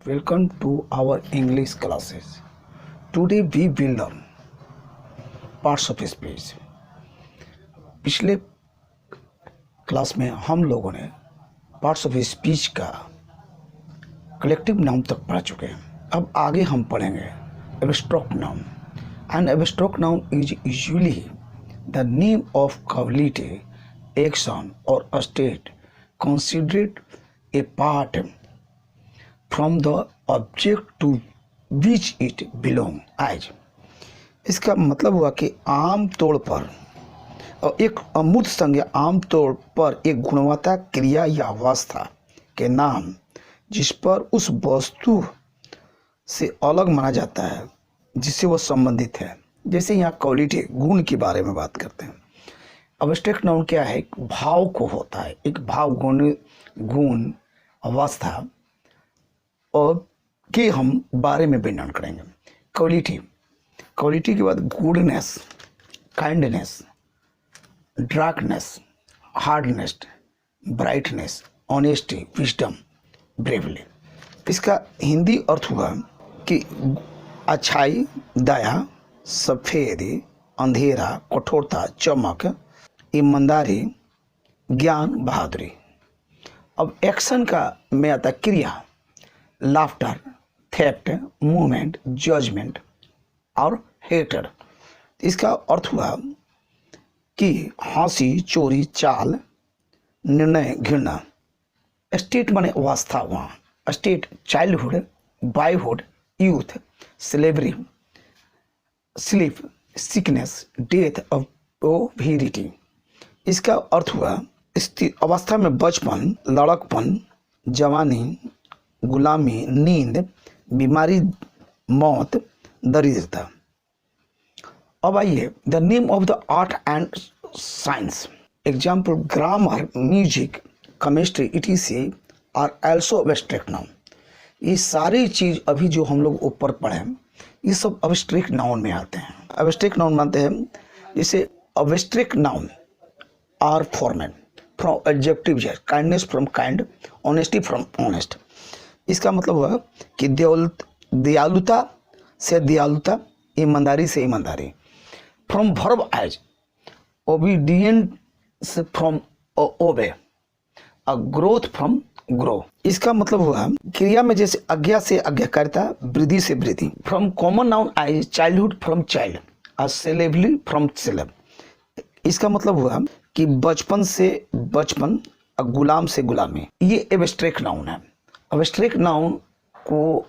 Welcome to our English classes. Today we will learn parts of speech. पिछले class में हम लोगों ने पार्ट्स ऑफ स्पीच का कलेक्टिव नाउन तक पढ़ चुके हैं। अब आगे हम पढ़ेंगे abstract noun. And abstract noun is usually the name of quality, action और state considered a part from the object to which it belong as। इसका मतलब हुआ कि आम तौर पर और एक अमूर्त संज्ञा आम तौर पर एक गुणवत्ता, क्रिया या अवस्था के नाम जिस पर उस वस्तु से अलग माना जाता है जिससे वह संबंधित है। जैसे यहाँ क्वालिटी गुण के बारे में बात करते हैं। एब्स्ट्रैक्ट नाउन क्या है? एक भाव को होता है, एक भाव, गुण अवस्था और के हम बारे में वर्णन करेंगे। क्वालिटी के बाद goodness, kindness, darkness, hardness, brightness, honesty, wisdom, bravely. इसका हिंदी अर्थ हुआ कि अच्छाई, दया, सफेदी, अंधेरा, कठोरता, चमक, ईमानदारी, ज्ञान, बहादुरी। अब एक्शन का में आता है क्रिया, लाफ्टर, थेफ्ट, मूवमेंट, जजमेंट और हेटर। इसका अर्थ हुआ कि हंसी, चोरी, चाल, निर्णय, घृणा। स्टेट माने अवस्था, वहाँ state childhood, boyhood, youth, slavery, sleep, sickness, death, poverty. इसका अर्थ हुआ अवस्था में बचपन, लड़कपन, जवानी, गुलामी, नींद, बीमारी, मौत, दरिद्रता। अब आइए the name of the art and science. Example grammar, music, chemistry etc are also abstract noun. ये सारी चीज़ अभी जो हम लोग ऊपर पढ़े ये सब एब्स्ट्रैक्ट नाउन में आते हैं। एब्स्ट्रैक्ट नाउन मानते हैं जैसे abstract noun are format from adjective है, kindness from kind, honesty from honest. इसका मतलब हुआ कि दयालुता से दयालुता, ईमानदारी से ईमानदारी। From verb as, obedience from obey, growth from grow. इसका मतलब हुआ क्रिया में जैसे आज्ञा से आज्ञाकारिता, वृद्धि से वृद्धि। From common noun as childhood from child, slavery from slave. इसका मतलब हुआ कि बचपन से बचपन, गुलाम से गुलामी। ये एब्स्ट्रैक्ट नाउन है। एब्स्ट्रैक्ट नाउन को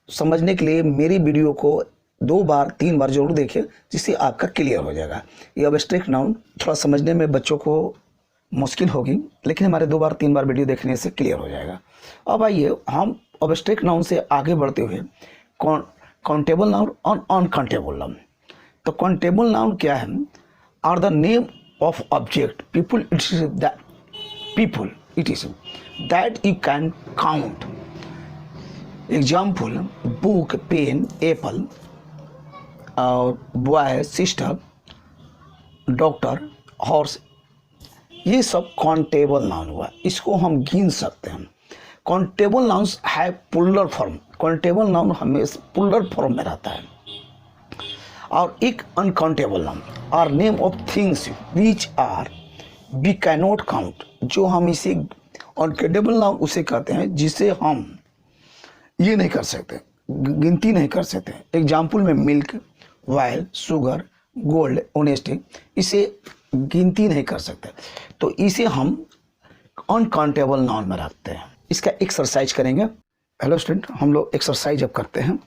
समझने के लिए मेरी वीडियो को 2 बार 3 बार जरूर देखें जिससे आपका क्लियर हो जाएगा। ये एब्स्ट्रैक्ट नाउन थोड़ा समझने में बच्चों को मुश्किल होगी, लेकिन हमारे 2 बार 3 बार वीडियो देखने से क्लियर हो जाएगा। अब आइए हम एब्स्ट्रैक्ट नाउन से आगे बढ़ते हुए काउंटेबल नाउन और अनकाउंटेबल नाउन। तो काउंटेबल नाउन क्या है? Are the name of object, people, it is that you can count। example book, pen, apple, boy, sister, doctor, horse। ये सब काउंटेबल नाउन हुआ, इसको हम गिन सकते हैं। काउंटेबल नाउन्स है पुलर फॉर्म। काउंटेबल नाउन हमेशा पुलर फॉर्म में रहता है। और एक uncountable noun are name of things which are we can not count. जो हम इसे अनकाउंटेबल नाउन उसे कहते हैं जिसे हम ये नहीं कर सकते, गिनती नहीं कर सकते। एग्जाम्पल में milk, while, sugar, gold, honesty, इसे गिनती नहीं कर सकते, तो इसे हम अनकाउंटेबल नाउन में रखते हैं। इसका एक्सरसाइज करेंगे। हेलो स्टूडेंट, हम लोग एक्सरसाइज अब करते हैं,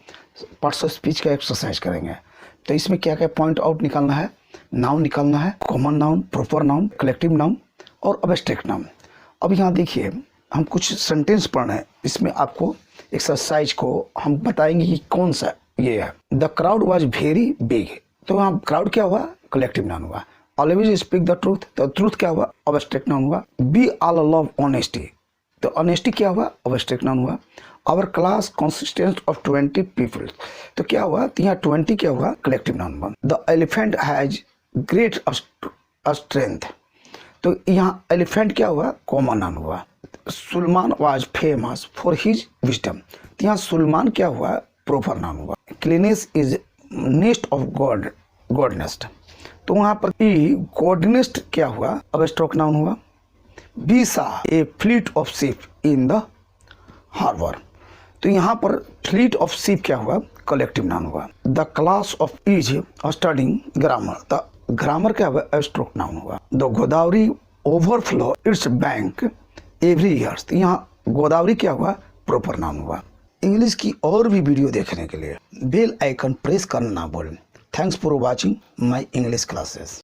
पार्ट्स ऑफ स्पीच का एक्सरसाइज करेंगे। तो इसमें क्या क्या पॉइंट आउट निकालना है, नाउन निकालना है, common noun, proper noun, collective noun और एब्स्ट्रैक्ट नाउन। अब यहाँ देखिए हम कुछ सेंटेंस पढ़ रहे हैं, इसमें आपको एक्सरसाइज को हम बताएंगे कि कौन सा ये है। The crowd was very big, तो यहाँ क्राउड क्या हुआ? कलेक्टिव नाउन हुआ। ऑलवेज स्पीक द ट्रूथ, तो ट्रूथ क्या हुआ? एब्स्ट्रैक्ट नाउन हुआ। बी ऑल लव ऑनेस्टी, तो ऑनेस्टी क्या हुआ? एब्स्ट्रैक्ट नाउन हुआ। Our class consistent of 20 people, तो क्या हुआ? तो यहाँ 20 क्या हुआ? कलेक्टिव नाउन हुआ। The elephant has great strength, तो यहाँ एलिफेंट क्या हुआ? कॉमन नाउन हुआ। Suleman was famous for his wisdom. तो यहाँ सुलेमान क्या हुआ, प्रॉपर नाउन हुआ। Cleanliness is next of God, godliness. तो वहाँ पर ई गॉडनेस्ट क्या हुआ, अब स्ट्रोक नाउन हुआ। We saw a fleet of ship in the harbour. तो यहाँ पर फ्लीट ऑफ शिप क्या हुआ, कलेक्टिव नाउन हुआ। The class of is studying grammar. The grammar क्या हुआ, स्ट्रोक नाउन हुआ। The Godavari overflow its bank every year. तो यहाँ गोदावरी क्या हुआ, प्रॉपर नाउन हुआ। इंग्लिश की और भी वीडियो देखने के लिए बेल आइकन प्रेस करना ना भूलें। Thanks for watching my English classes.